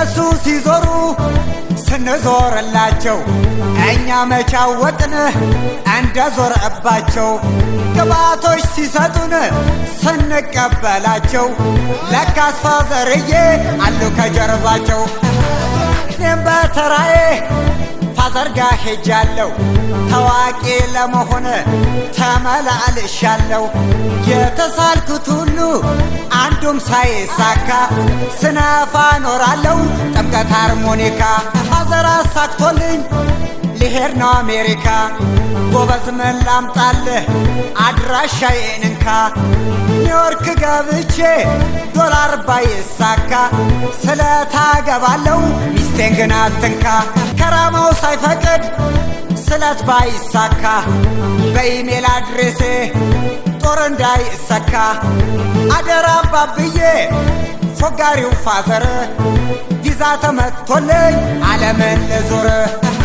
እነሱ ሲዞሩ ስንዞርላቸው እኛ መቻወቅን እንደ ዞረባቸው ግባቶች ሲሰጡን ስንቀበላቸው ለካስ ፋዘርዬ አሉ ከጀርባቸው። እኔም በተራዬ ፋዘር ጋ ሄጃለሁ ታዋቂ ለመሆን ተመላልሻለሁ። የተሳልኩት ሁሉ አንዱም ሳይሳካ ስነፋ ኖራለሁ ጥምቀት ሃርሞኒካ። ፋዘር አሳክቶልኝ ሊሄድ ነው አሜሪካ። ጎበዝ ምን ላምጣልህ አድራሻዬን እንካ። ኒውዮርክ ገብቼ ዶላር ባይሳካ ስለታገባለው ሚስቴን ግን አትንካ። ከራማው ሳይፈቅድ ስለት ባይሳካ በኢሜል አድሬሴ ጦር እንዳይሰካ አደራ አባብዬ ፎጋሪው ፋዘር ቪዛ ተመቶልኝ ዓለምን ልዞር።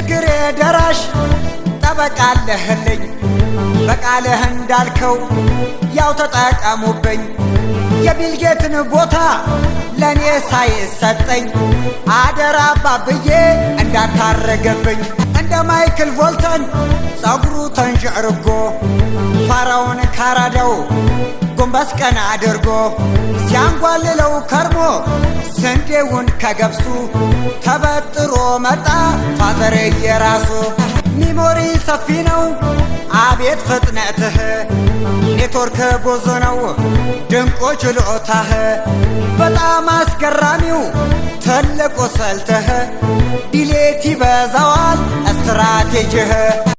ግሬ ደራሽ ጠበቃለህልኝ በቃልህ እንዳልከው ያው ተጠቀሙብኝ። የቢልጌትን ቦታ ለኔ ሳይሰጠኝ አደራ አባብዬ እንዳታረገብኝ። እንደ ማይክል ቮልተን ጸጉሩ ተንዠርጎ ፋራውን ካራዳው ጎንበስ ቀና አድርጎ ሲያንጓልለው ከርሞ ስንዴውን ከገብሱ ተበጥሮ መጣ ፋዘር የራሱ። ሚሞሪ ሰፊ ነው አቤት ፍጥነትህ፣ ኔትወርክ ብዙ ነው ድንቁ ችሎታህ። በጣም አስገራሚው ትልቁ ስልትህ ዲሌት ይበዛዋል ስትራቴጂህ።